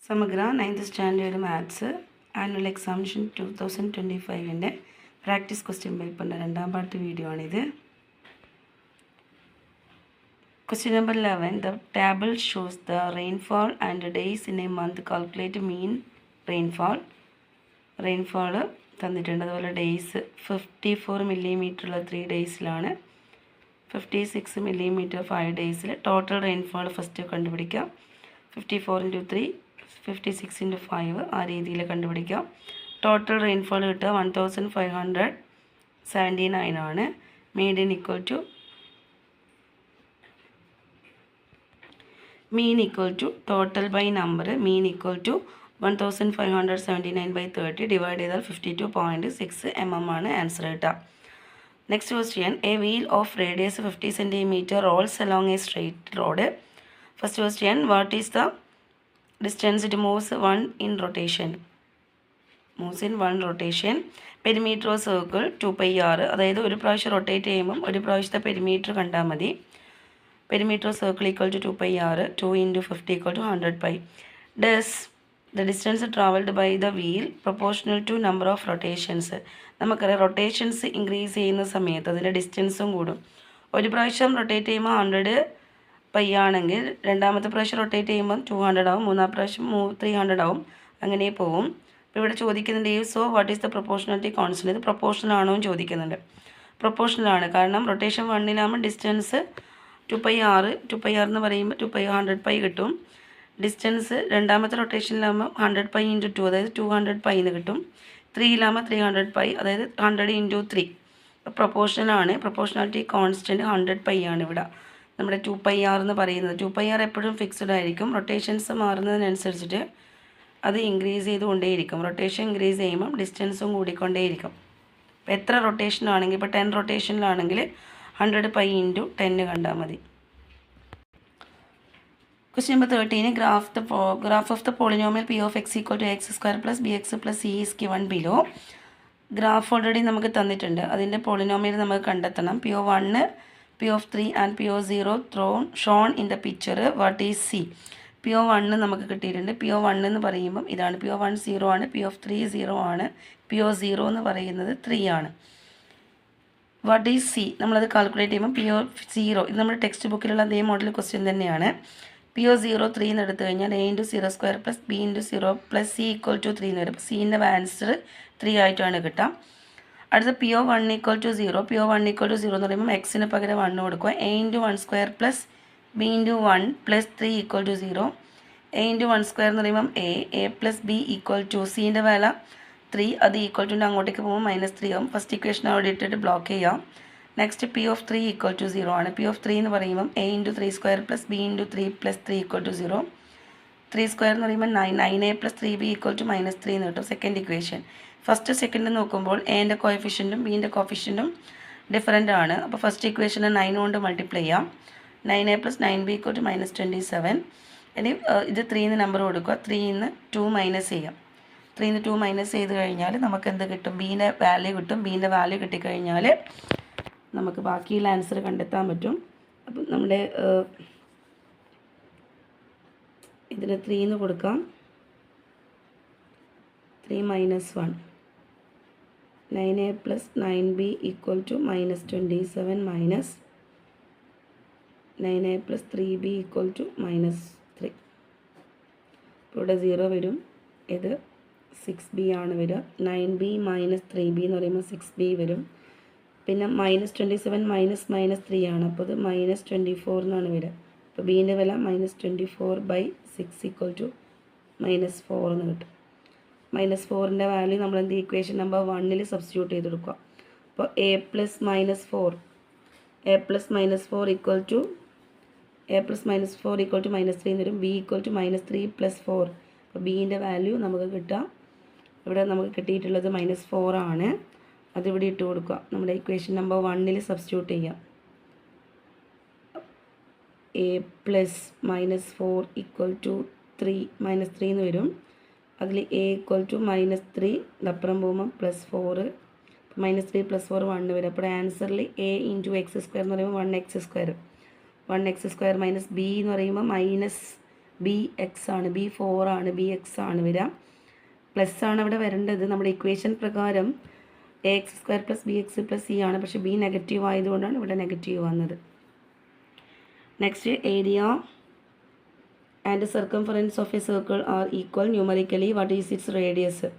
സമഗ്ര 9th standard maths annual examination 2025 practice question പേപ്പറിൻ്റെ രണ്ടാം പാർട്ട് വീഡിയോ ആണിത്. Question number 11. The table shows the rainfall and days in a month. Calculate mean rainfall. Rainfall തന്നിട്ടുണ്ട്. അതുപോലെ days 54 മില്ലിമീറ്ററുള്ള 3 ഡേയ്സിലാണ്, 56 millimetre 5 ഡേയ്സിൽ. Total rainfall first കണ്ടുപിടിക്കാം. 54 × 3 56 × 5 ആ രീതിയിൽ കണ്ടുപിടിക്കാം. ടോട്ടൽ റെയിൻഫോൾ കിട്ടുക 1579 ആണ്. Median equal to mean equal to total by number, mean equal to 1579/30 divide ചെയ്താൽ 52.6 mm ആണ് ആൻസർ കിട്ടുക. Next question, a wheel of radius 50 cm rolls along a straight road. First question, what is the distance it moves in rotation? Moves in 1 rotation. Perimeter of circle 2πr, അതായത് ഒരു പ്രാവശ്യം rotate ചെയ്യുമ്പം ഒരു പ്രാവശ്യത്തെ perimeter കണ്ടാൽ മതി. Perimeter of circle equal to 2πr, 2 × 50 equal to 100π. Does the distance travelled by the wheel proportional to number of rotations? നമുക്കറിയാം rotations increase ചെയ്യുന്ന സമയത്ത് അതിൻ്റെ ഡിസ്റ്റൻസും കൂടും. ഒരു പ്രാവശ്യം റൊട്ടേറ്റ് ചെയ്യുമ്പോൾ 100π ആണെങ്കിൽ രണ്ടാമത്തെ പ്രാവശ്യം റൊട്ടേറ്റ് ചെയ്യുമ്പം 200 ആവും, മൂന്നാം പ്രാവശ്യം 300 ആവും, അങ്ങനെ പോവും. അപ്പോൾ ഇവിടെ ചോദിക്കുന്നുണ്ട് so what is the proportionality constant. ഇത് പ്രൊപ്പോർഷണൽ ആണോ എന്ന് ചോദിക്കുന്നുണ്ട്. പ്രൊപ്പോർഷണൽ ആണ്, കാരണം റൊട്ടേഷൻ 1 ഡിസ്റ്റൻസ് 2πr എന്ന് പറയുമ്പോൾ 100π കിട്ടും. ഡിസ്റ്റൻസ് രണ്ടാമത്തെ റൊട്ടേഷനിലാകുമ്പോൾ 100π × 2, അതായത് 200π എന്ന് കിട്ടും. 3ലാകുമ്പോൾ 300π, അതായത് 100 × 3. പ്രൊപ്പോർഷനാണ്. പ്രൊപ്പോർഷണാലിറ്റി കോൺസ്റ്റൻറ്റ് 100π ആണ് ഇവിടെ നമ്മുടെ 2πr എന്ന് പറയുന്നത്. 2πr എപ്പോഴും ഫിക്സ്ഡ് ആയിരിക്കും. റൊട്ടേഷൻസ് മാറുന്നതിനനുസരിച്ചിട്ട് അത് ഇൻക്രീസ് ചെയ്തുകൊണ്ടേയിരിക്കും. റൊട്ടേഷൻ ഇൻക്രീസ് ചെയ്യുമ്പം ഡിസ്റ്റൻസും കൂടിക്കൊണ്ടേയിരിക്കും. ഇപ്പോൾ എത്ര റൊട്ടേഷൻ ആണെങ്കിൽ, ഇപ്പോൾ 10 റൊട്ടേഷനിലാണെങ്കിൽ 100π × 10 കണ്ടാൽ മതി. Question number 13. Graph of the polynomial p of x equal to x square plus bx plus c is given below. Graph already നമുക്ക് തന്നിട്ടുണ്ട്. അതിൻ്റെ പോളിനോമിയൽ നമുക്ക് കണ്ടെത്തണം. p(1), p(3) and p(0) shown in the picture. What is c? p(1) നമുക്ക് കിട്ടിയിട്ടുണ്ട്. p(1) എന്ന് പറയുമ്പം ഇതാണ്. p(1) 0 ആണ്, p(3) 0 ആണ്, p(0) എന്ന് പറയുന്നത് 3 ആണ്. What is C? നമ്മളത് കാൽക്കുലേറ്റ് ചെയ്യുമ്പോൾ p(0) ഇത് നമ്മുടെ ടെക്സ്റ്റ് ബുക്കിലുള്ള അതേ മോഡൽ ക്വസ്റ്റ്യൻ തന്നെയാണ്. p(0) 3 എന്ന് എടുത്തു കഴിഞ്ഞാൽ a × 0² plus b × 0 plus c equal to 3 എന്ന് വരും. അപ്പോൾ സീൻ്റെ ആൻസർ 3 ആയിട്ടാണ് കിട്ടുക. അടുത്ത p(1) = 0. p(1) = 0 എന്ന് പറയുമ്പോൾ എക്സിന് പകരം 1 കൊടുക്കുക. a × 1² plus b × 1 plus 3 equal to 0. a × 1² എന്ന് പറയുമ്പം a plus b equal to സീൻ്റെ വില 3, അത് ഈക്വൽ ടു അങ്ങോട്ടേക്ക് പോകുമ്പോൾ -3 ആവും. ഫസ്റ്റ് ഇക്വേഷൻ അവിടെ ഇട്ടിട്ട് ബ്ലോക്ക് ചെയ്യാം. നെക്സ്റ്റ് p(3) = 0 ആണ്. p(3) എന്ന് പറയുമ്പം a × 3² plus b × 3 plus 3 equal to 0. 3² എന്ന് പറയുമ്പോൾ 9a plus 3b equal to -3 എന്ന് കിട്ടും. Second equation. ഫസ്റ്റ് സെക്കൻഡ് നോക്കുമ്പോൾ എൻ്റെ കോഫിഷ്യൻറ്റും ബീൻ്റെ കോഫിഷ്യൻറ്റും ഡിഫറൻ്റ് ആണ്. അപ്പോൾ ഫസ്റ്റ് ഇക്വേഷനെ 9 കൊണ്ട് മൾട്ടിപ്ലൈ ചെയ്യാം. 9a plus 9b equal to -27. ഇനി ഇത് 3 നമ്പർ കൊടുക്കുക. 3 2 മൈനസ് ചെയ്യാം. 3 2 മൈനസ് ചെയ്ത് കഴിഞ്ഞാൽ നമുക്ക് എന്ത് കിട്ടും? ബീൻ്റെ വാല്യൂ കിട്ടും. ബീൻ്റെ വാല്യൂ കിട്ടിക്കഴിഞ്ഞാൽ നമുക്ക് ബാക്കിയുള്ള ആൻസർ കണ്ടെത്താൻ പറ്റും. അപ്പം നമ്മുടെ ഇതിന് 3 എന്ന് കൊടുക്കാം. 3 - 1 9a plus 9b equal to -27 minus 9a plus 3b equal to -3. ഇവിടെ 0 വരും. ഇത് 6b ആണ് വരിക. 9b - 3b എന്ന് പറയുമ്പോൾ 6b വരും. പിന്നെ -27 -3 ആണ്. അപ്പോൾ ഇത് -24 എന്നാണ് വരിക. അപ്പോൾ ബീൻ്റെ വില -24/6 ഈക്വൽ ടു -4 എന്ന് കിട്ടും. -4ൻ്റെ വാല്യൂ നമ്മൾ എന്ത് ഇക്വേഷൻ നമ്പർ 1 സബ്സ്റ്റിറ്റ്യൂട്ട് ചെയ്ത് കൊടുക്കുക. അപ്പോൾ a പ്ലസ് -4 ഈക്വൽ ടു -3 എന്ന് വരും. b equal to -3 + 4. അപ്പോൾ ബീൻ്റെ വാല്യൂ നമുക്ക് കിട്ടുക. ഇവിടെ നമുക്ക് കിട്ടിയിട്ടുള്ളത് -4 ആണ്. അതിവിടെ ഇട്ട് കൊടുക്കുക. നമ്മുടെ ഇക്വേഷൻ നമ്പർ 1 സബ്സ്റ്റിറ്റ്യൂട്ട് ചെയ്യാം. a പ്ലസ് -4 ഈക്വൽ ടു 3 എന്ന് വരും. അതിൽ a ഈക്വൽ ടു -3 അപ്പുറം പോകുമ്പോൾ +4, -3 + 4 1 വരും. അപ്പോൾ ആൻസറിൽ a × x² എന്ന് പറയുമ്പോൾ 1x². 1x² - b എന്ന് പറയുമ്പോൾ ബി എക്സ് ആണ്, ബി 4 ആണ്, ബി എക്സ് ആണ് വരിക. പ്ലസ് ആണ് അവിടെ വരേണ്ടത്. നമ്മുടെ ഇക്വേഷൻ പ്രകാരം a x square plus b x plus c ആണ്, പക്ഷേ ബി നെഗറ്റീവ് ആയതുകൊണ്ടാണ് ഇവിടെ നെഗറ്റീവ് വന്നത്. Next, area and circumference of a circle are equal numerically what is its radius.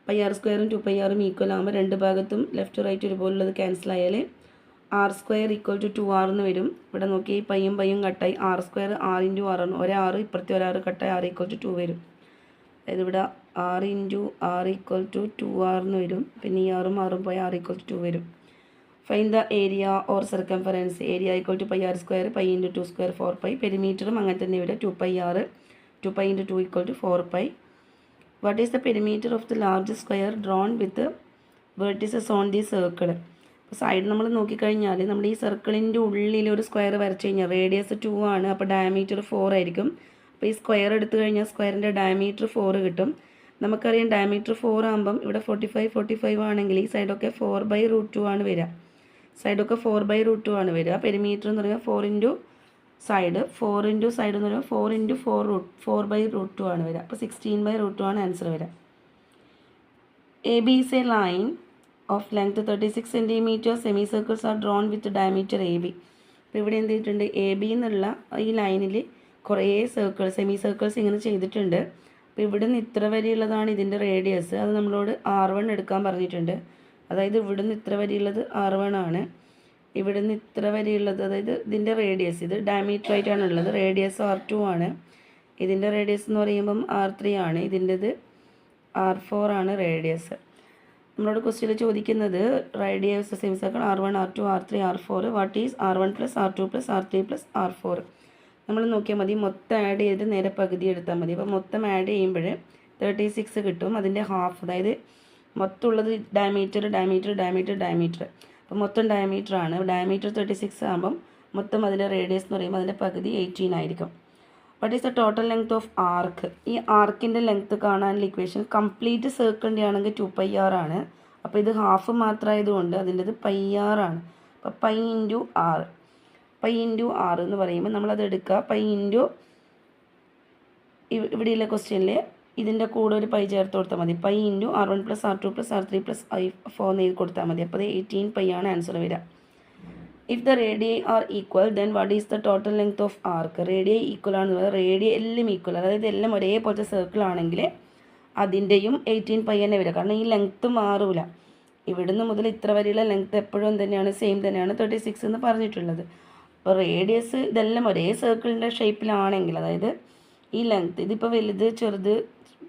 Pi r സ്ക്വയറും 2πr ഈക്വൽ ആകുമ്പോൾ രണ്ട് ഭാഗത്തും ലെഫ്റ്റ് റൈറ്റ് ഒരുപോലുള്ളത് ക്യാൻസൽ ആയാൽ r square equal to 2r എന്ന് വരും. ഇവിടെ നോക്കി പയ്യും കട്ടായി r square r into r ആണ്. ഒരാറ് ഇപ്പുറത്തെ ഒരാറ് കട്ടായി r ഈക്വൽ ടു 2 വരും. അതായത് ഇവിടെ r into r equal to 2r എന്ന് വരും. പിന്നെ ഈ ആറും പോയി r ഈക്വൽ ടു 2 വരും. Find the area or circumference. Area equal to pi r square, pi into 2 square 4π. പെരിമീറ്ററും അങ്ങനെ തന്നെ വരും. 2πr 2π into 2 equal to 4π. What is the perimeter of the large square drawn with vertices on the circle. അപ്പോൾ side നമ്മൾ നോക്കിക്കഴിഞ്ഞാൽ നമ്മൾ ഈ സർക്കിളിൻ്റെ ഉള്ളിൽ ഒരു സ്ക്വയർ വരച്ച് കഴിഞ്ഞാൽ റേഡിയസ് 2 ആണ്, അപ്പോൾ ഡയമീറ്റർ 4 ആയിരിക്കും. അപ്പോൾ ഈ സ്ക്വയർ എടുത്തു കഴിഞ്ഞാൽ സ്ക്വയറിൻ്റെ ഡയമീറ്റർ 4 കിട്ടും. നമുക്കറിയാം ഡയമീറ്റർ 4 ആകുമ്പം ഇവിടെ 45 ആണെങ്കിൽ ഈ സൈഡൊക്കെ 4/√2 ആണ് വരിക. സൈഡൊക്കെ 4/√2 ആണ് വരിക. പെരിമീറ്റർ എന്ന് പറയുമ്പോൾ 4 ഇൻറ്റു സൈഡ്, 4 ഇൻറ്റു സൈഡ് എന്ന് പറയുമ്പോൾ 4 ഇൻറ്റു 4/√2 ആണ് വരിക. അപ്പോൾ 16/√2 ആണ് ആൻസർ വരിക. A B is A line of length 36 cm. Semi circles are drawn with diameter A B. അപ്പോൾ ഇവിടെ എന്ത് ചെയ്തിട്ടുണ്ട്, എ ബി എന്നുള്ള ഈ ലൈനിൽ കുറേ സെമി സർക്കിൾസ് ഇങ്ങനെ ചെയ്തിട്ടുണ്ട്. അപ്പോൾ ഇവിടെ നിന്ന് ഇത്ര വരെയുള്ളതാണ് ഇതിൻ്റെ റേഡിയസ്. അത് നമ്മളോട് R1 എടുക്കാൻ പറഞ്ഞിട്ടുണ്ട്. അതായത് ഇവിടെ നിന്ന് ഇത്ര വരെയുള്ളത് R1 ആണ്. ഇവിടെ നിന്ന് ഇത്ര വരെയുള്ളത്, അതായത് ഇതിൻ്റെ റേഡിയസ്, ഇത് ഡയമീറ്റർ ആയിട്ടാണ് ഉള്ളത്. റേഡിയസ് R2 ആണ്. ഇതിൻ്റെ റേഡിയസ് എന്ന് പറയുമ്പം R3 ആണ്. ഇതിൻ്റെത് R4 ആണ് റേഡിയസ്. നമ്മളോട് ക്വസ്റ്റ്യൻ ചോദിക്കുന്നത് radius semi circle R1 R2 R3 R4 what is R1 plus R2 plus R3 plus R4. നമ്മൾ നോക്കിയാൽ മതി, മൊത്തം ആഡ് ചെയ്ത് നേരെ പകുതി എടുത്താൽ മതി. അപ്പോൾ മൊത്തം ആഡ് ചെയ്യുമ്പോൾ 36 കിട്ടും. അതിൻ്റെ ഹാഫ്, അതായത് മൊത്തം ഉള്ളത് ഡയമീറ്റർ. അപ്പോൾ മൊത്തം ഡയമീറ്റർ ആണ്. ഡയമീറ്റർ 36 ആകുമ്പം മൊത്തം അതിൻ്റെ റേഡിയസ് എന്ന് പറയുമ്പോൾ അതിൻ്റെ പകുതി 18 ആയിരിക്കും. What is the total length of arc. ഈ ആർക്കിൻ്റെ ലെങ്ത്ത് കാണാനുള്ള ഇക്വേഷൻ കംപ്ലീറ്റ് സർക്കിളിൻ്റെ ആണെങ്കിൽ 2πr ആണ്. അപ്പോൾ ഇത് ഹാഫ് മാത്രമായതുകൊണ്ട് അതിൻ്റെത് πr ആണ്. അപ്പോൾ π ഇൻറ്റു r എന്ന് പറയുമ്പോൾ നമ്മളത് എടുക്കുക. π ഇൻറ്റു ഇവിടെയുള്ള ക്വസ്റ്റ്യനിൽ ഇതിൻ്റെ കൂടെ ഒരു പൈ ചേർത്ത് കൊടുത്താൽ മതി. π into R1 plus R2 plus R3 plus I4 എന്ന് കൊടുത്താൽ മതി. അപ്പോൾ അത് 18π ആണ് ആൻസർ വരിക. If the radii r equal then what is the total length of arc. Radii equal ആണെന്ന് പറയുന്നത് റേഡിയ എല്ലാം ഈക്വൽ, അതായത് എല്ലാം ഒരേപോലത്തെ സർക്കിൾ ആണെങ്കിൽ അതിൻ്റെയും 18π തന്നെ വരിക. കാരണം ഈ ലെങ്ത്ത് മാറൂല. ഇവിടുന്ന് മുതൽ ഇത്ര വരെയുള്ള ലെങ്ത്ത് എപ്പോഴും തന്നെയാണ്, സെയിം തന്നെയാണ് 36 എന്ന് പറഞ്ഞിട്ടുള്ളത്. അപ്പോൾ റേഡിയസ് ഇതെല്ലാം ഒരേ സർക്കിളിൻ്റെ ഷേപ്പിലാണെങ്കിൽ, അതായത് ഈ ലെങ്ത്ത് ഇതിപ്പോൾ വലുത് ചെറുത്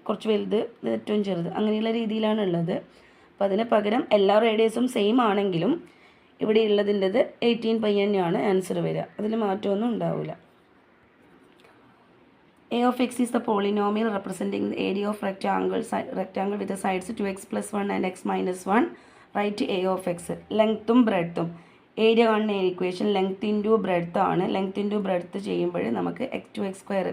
കുറച്ച് വലുത് ഇത് ഏറ്റവും ചെറുത് അങ്ങനെയുള്ള രീതിയിലാണ് ഉള്ളത്. അപ്പോൾ അതിന് പകരം എല്ലാ റേഡിയസും സെയിം ആണെങ്കിലും ഇവിടെ ഉള്ളതിൻ്റെത് 18π തന്നെയാണ് ആൻസർ വരിക. അതിൽ മാറ്റമൊന്നും ഉണ്ടാവില്ല. A of x is the polynomial representing the area of rectangle with the sides 2x plus 1 and x minus 1. Write A of x. ലെങ്ത്തും ബ്രെഡ്ത്തും ഏരിയ കാണുന്ന ഇക്വേഷൻ ലെങ്ത് ഇൻറ്റു ബ്രെഡ്ത്ത് ആണ്. ലെങ്ത് ഇൻറ്റു ബ്രെഡ്ത്ത് ചെയ്യുമ്പോൾ നമുക്ക് 2x²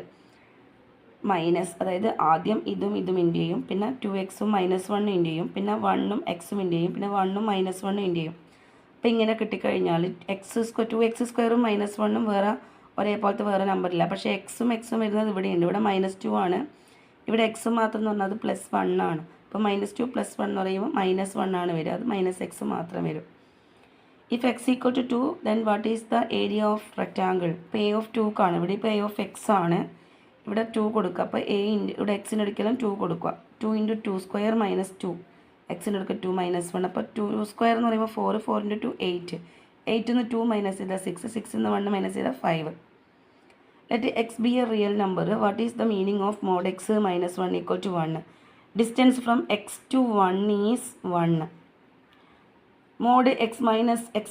minus, അതായത് ആദ്യം ഇതും into ചെയ്യും, പിന്നെ 2x-ഉം -1 ഇൻറ്റു ചെയ്യും, പിന്നെ 1-ഉം x-ഉം ഇൻറ്റു ചെയ്യും, പിന്നെ 1-ഉം -1 ഇൻറ്റു ചെയ്യും. അപ്പോൾ ഇങ്ങനെ കിട്ടിക്കഴിഞ്ഞാൽ 2x² -1-ഉം വേറെ ഒരേപോലത്തെ വേറെ നമ്പറില്ല. പക്ഷേ എക്സും വരുന്നത് ഇവിടെയുണ്ട്. ഇവിടെ -2 ആണ്. ഇവിടെ എക്സ് മാത്രം എന്ന് പറഞ്ഞാൽ അത് +1 ആണ്. അപ്പോൾ -2 +1 എന്ന് പറയുമ്പോൾ -1 ആണ് വരിക. അത് -x മാത്രം വരും. If x equal to 2 then what is the area of rectangle. ഇപ്പോൾ A of 2 ആണ്. ഇവിടെ ഇപ്പോൾ A of x ആണ്. ഇവിടെ 2 കൊടുക്കുക. അപ്പോൾ ഇവിടെ എക്സിന് ഒരിക്കലും 2 കൊടുക്കുക. 2 × 2² -2. എക്സിന് എടുക്കുക 2 -1. അപ്പോൾ 2² എന്ന് പറയുമ്പോൾ 4 4 × 2 8. 8 2 മൈനസ് ചെയ്താൽ 6. 6 1 മൈനസ് ചെയ്താൽ 5. Let x be a real number. What is the meaning of mod x -1 equal to 1. Distance from x to 1 is 1. Mod x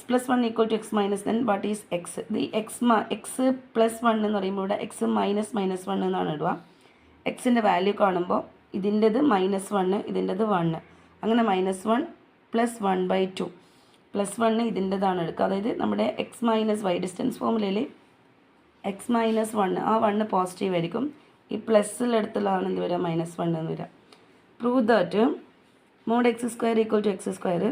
plus 1 equal to x minus then what is x. ഇത് x +1 എന്ന് പറയുമ്പോൾ ഇവിടെ x -1 എന്നാണ് ഇടുക. എക്സിൻ്റെ value കാണുമ്പോൾ ഇതിൻ്റെത് -1 ഇതിൻ്റെത് 1. അങ്ങനെ -1 + 1/2 +1 ഇതിൻ്റെതാണ് എടുക്കുക. അതായത് നമ്മുടെ x - y ഡിസ്റ്റൻസ് ഫോമുലയിൽ x -1 ആ 1 പോസിറ്റീവ് ആയിരിക്കും. ഈ പ്ലസ്സിലെടുത്തുള്ളതാണ് എന്ത് വരിക -1 എന്ന് വരിക. Prove that mod x² equal to x².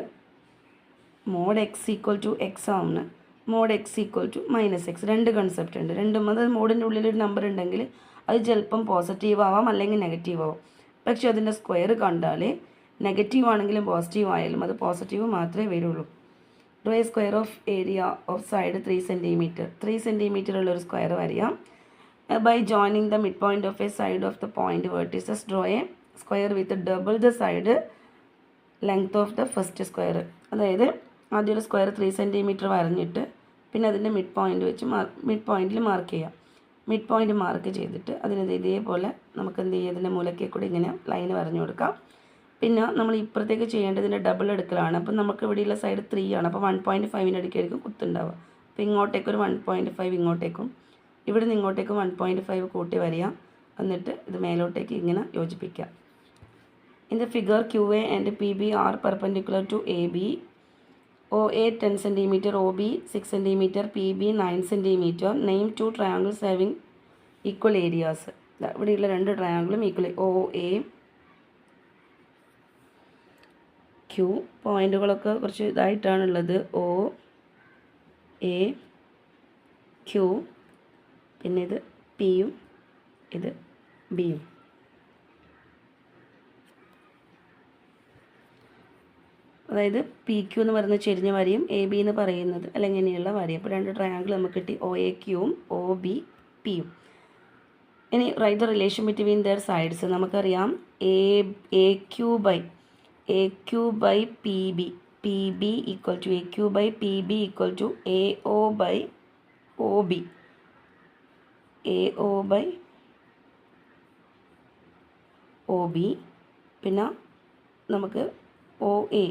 Mod x equal to x ആണ്. Mod x equal to -x. രണ്ട് കൺസെപ്റ്റ് ഉണ്ട്. രണ്ടും, അതായത് മോഡിൻ്റെ ഉള്ളിലൊരു നമ്പർ ഉണ്ടെങ്കിൽ അത് ചിലപ്പം പോസിറ്റീവ് ആവാം അല്ലെങ്കിൽ നെഗറ്റീവ് ആവാം. പക്ഷേ അതിൻ്റെ സ്ക്വയർ കണ്ടാൽ നെഗറ്റീവ് ആണെങ്കിലും പോസിറ്റീവ് ആയാലും അത് പോസിറ്റീവ് മാത്രമേ വരുള്ളൂ. Draw a square of area of side 3 centimetre. 3 centimetre ഉള്ളൊരു സ്ക്വയർ വരയാം. By joining the mid point of a side of the point vertices draw a square with double the side length of the first square. അതായത് ആദ്യം ഒരു square 3 centimetre വരഞ്ഞിട്ട് പിന്നെ അതിൻ്റെ mid point വെച്ച് mid പോയിന്റിൽ മാർക്ക് ചെയ്യാം. മിഡ് പോയിന്റ് മാർക്ക് ചെയ്തിട്ട് അതിന് ഇതേപോലെ നമുക്ക് എന്ത് ചെയ്യുക, ഇതിൻ്റെ മൂലയ്ക്ക് കൂടി ഇങ്ങനെ ലൈൻ വരഞ്ഞു കൊടുക്കാം. പിന്നെ നമ്മൾ ഇപ്പുറത്തേക്ക് ചെയ്യേണ്ടതിൻ്റെ ഡബിൾ എടുക്കലാണ്. അപ്പം നമുക്ക് ഇവിടെയുള്ള സൈഡ് 3 ആണ്. അപ്പോൾ 1.5 അടുക്കായിരിക്കും കുത്തുണ്ടാവുക. അപ്പോൾ ഇങ്ങോട്ടേക്ക് ഒരു 1.5 ഇങ്ങോട്ടേക്കും ഇവിടെ നിന്ന് ഇങ്ങോട്ടേക്കും 1.5 കൂട്ടി വരിക. എന്നിട്ട് ഇത് മേലോട്ടേക്ക് ഇങ്ങനെ യോജിപ്പിക്കുക. In the figure QA and PB are perpendicular to AB. OA 10 cm, OB 6 cm, PB 9 cm. Name two triangles having equal areas. ഇവിടെയുള്ള രണ്ട് ട്രയാങ്കിളും ഈക്വൽ. OA Q പോയിന്റുകളൊക്കെ കുറച്ച് ഇതായിട്ടാണുള്ളത്. OA Q, പിന്നെ ഇത് Pയും ഇത് Bയും. അതായത് PQ എന്ന് പറയുന്ന ചെരിഞ്ഞ വരയും AB എന്ന് പറയുന്നത് അല്ലെങ്കിൽ ഇങ്ങനെയുള്ള വരയും. അപ്പോൾ രണ്ട് ട്രയാങ്കിൾ നമുക്ക് കിട്ടി, OAQയും OBPയും. ഇനി write the relation between their sides. നമുക്കറിയാം AQ by PB, PB equal to AQ by PB equal to AO by OB, AO by OB. പിന്നെ നമുക്ക് OA,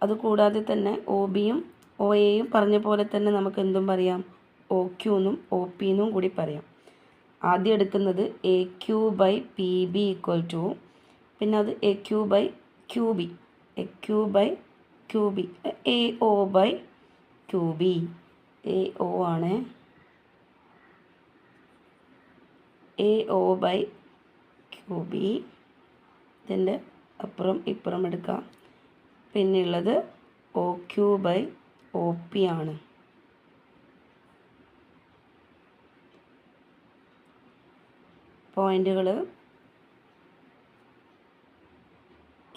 അതുകൂടാതെ തന്നെ OBയും OAയും പറഞ്ഞ പോലെ തന്നെ നമുക്ക് എന്തും പറയാം, OQ എന്നും OP എന്നും കൂടി പറയാം. ആദ്യം എടുക്കുന്നത് AQ by PB equal to, പിന്നെ അത് AQ by QB, AQ by QB, AO by QB. AO ആണ്, AO ബൈ QB. ഇതിൻ്റെ അപ്പുറം ഇപ്പുറം എടുക്കാം. പിന്നെയുള്ളത് OQ ബൈ OP ആണ്. പോയിന്റുകൾ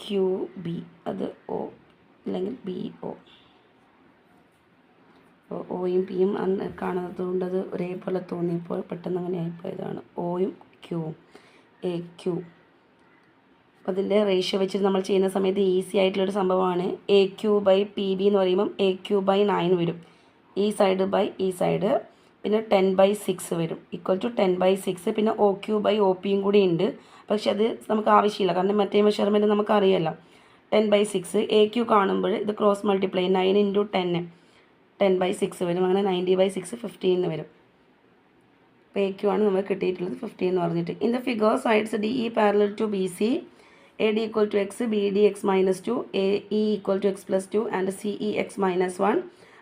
QB, അത് O അല്ലെങ്കിൽ BO. Oയും Pയും കാണുന്നത് കൊണ്ട് അത് ഒരേപോലെ തോന്നിയപ്പോൾ പെട്ടെന്ന് അങ്ങനെ ആയിപ്പോയതാണ്. Oയും Qയും AQ. അതിൻ്റെ റേഷ്യോ വെച്ചിട്ട് നമ്മൾ ചെയ്യുന്ന സമയത്ത് ഈസി ആയിട്ടുള്ളൊരു സംഭവമാണ്. AQ ബൈ PB എന്ന് പറയുമ്പം AQ ബൈ 9 വരും, ഈ സൈഡ് ബൈ ഈ സൈഡ്. പിന്നെ 10/6 വരും, ഈക്വൽ ടു 10/6. പിന്നെ OQ ബൈ OPയും കൂടി ഉണ്ട്, പക്ഷെ അത് നമുക്ക് ആവശ്യമില്ല, കാരണം മറ്റേ മെഷർമെൻറ്റ് നമുക്കറിയാമല്ലോ. 10/6 AQ കാണുമ്പോൾ ഇത് ക്രോസ് മൾട്ടിപ്ലൈ 9 × 10 10/6 വരും. അങ്ങനെ 90/6 15 വരും. അപ്പോൾ AQ ആണ് നമുക്ക് കിട്ടിയിട്ടുള്ളത് 15 എന്ന് പറഞ്ഞിട്ട്. In the figure sides DE parallel to BC, AD equal to x, BD x minus 2, AE equal to x plus 2 and CE x minus 1.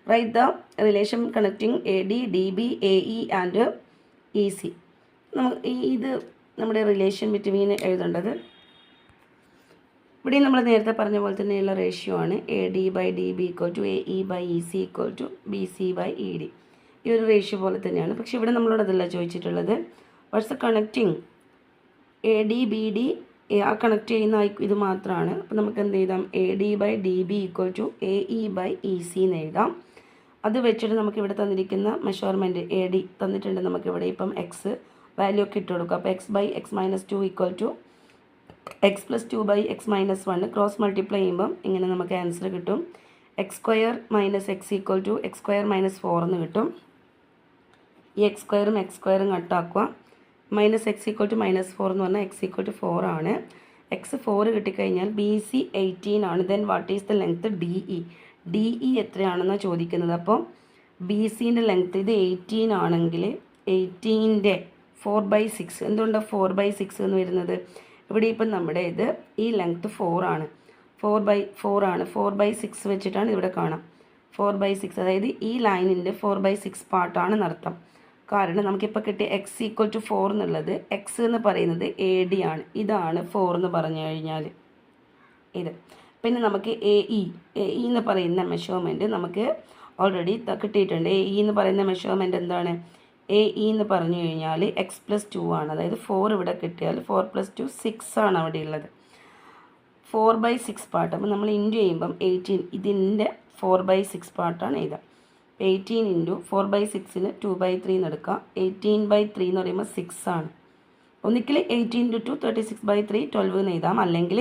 Write the relation connecting AD, DB, AE and EC. ഇത് നമ്മുടെ relation between എഴുതേണ്ടത്. ഇവിടെ നമ്മൾ നേരത്തെ പറഞ്ഞ പോലെ തന്നെയുള്ള ratio ആണ്. AD by DB equal to AE by EC equal to BC by ED. ഈ ഒരു റേഷ്യോ പോലെ തന്നെയാണ്. പക്ഷേ ഇവിടെ നമ്മളോട് അതല്ല ചോദിച്ചിട്ടുള്ളത്. What's the connecting AD BD, ആ കണക്ട് ചെയ്യുന്ന ഇത് മാത്രമാണ്. അപ്പോൾ നമുക്ക് എന്ത് എഴുതാം, AD by DB equal to AE by EC എന്ന് എഴുതാം. അത് വെച്ചിട്ട് നമുക്ക് ഇവിടെ തന്നിരിക്കുന്ന മെഷർമെൻറ്റ് AD തന്നിട്ടുണ്ട്. നമുക്കിവിടെ ഇപ്പം എക്സ് വാല്യൂ ഒക്കെ ഇട്ട് കൊടുക്കുക. അപ്പോൾ x by x minus 2 equal to x plus 2 by x minus 1. Cross multiply ചെയ്യുമ്പം ഇങ്ങനെ നമുക്ക് ആൻസർ കിട്ടും. x² minus x equal to x² minus 4 എന്ന് കിട്ടും. ഈ x²ഉം x² കട്ടാക്കുക. Minus x equal to minus 4 എന്ന് പറഞ്ഞാൽ x ഈക്വൽ ടു 4 ആണ്. x 4 കിട്ടിക്കഴിഞ്ഞാൽ BC 18 ആണ്. Then what is the length DE. DE എത്രയാണെന്നാണ് ചോദിക്കുന്നത്. അപ്പോൾ BCൻ്റെ ലെങ്ത്ത് ഇത് 18 ആണെങ്കിൽ 18ൻ്റെ 4/6. എന്തുകൊണ്ടാണ് 4/6 എന്ന് വരുന്നത്? ഇവിടെ ഇപ്പം നമ്മുടെ ഇത് ഈ ലെങ്ത്ത് 4 ആണ്, 4/4 ആണ്. 4/6 വെച്ചിട്ടാണ് ഇവിടെ കാണാം. 4/6 അതായത് ഈ ലൈനിൻ്റെ 4/6 പാർട്ടാണ് നടത്തം. കാരണം നമുക്കിപ്പോൾ കിട്ടിയ x ഈക്വൽ ടു 4 എന്നുള്ളത്, x എന്ന് പറയുന്നത് AD ആണ്. ഇതാണ് 4 എന്ന് പറഞ്ഞു കഴിഞ്ഞാൽ ഇത്. പിന്നെ നമുക്ക് AE എന്ന് പറയുന്ന മെഷർമെൻറ്റ് നമുക്ക് ഓൾറെഡി കിട്ടിയിട്ടുണ്ട്. AE എന്ന് പറയുന്ന മെഷർമെൻറ്റ് എന്താണ്? എ ഇ എന്ന് പറഞ്ഞു കഴിഞ്ഞാൽ x+2 ആണ്. അതായത് 4 ഇവിടെ കിട്ടിയാൽ 4+2 6 ആണ് അവിടെ ഉള്ളത്. 4/6 പാർട്ട്. അപ്പോൾ നമ്മൾ ഇൻറ്റു ചെയ്യുമ്പം 18 ഇതിൻ്റെ 4/6 പാർട്ടാണ് എഴുതുക. 18 ഇൻറ്റു 4/6ന് 2/3 എന്ന് എടുക്കുക. 18/3 എന്ന് പറയുമ്പോൾ 6 ആണ്. ഒന്നിക്കിൽ 18 × 2 36/3 12 എന്ന് എഴുതാം. അല്ലെങ്കിൽ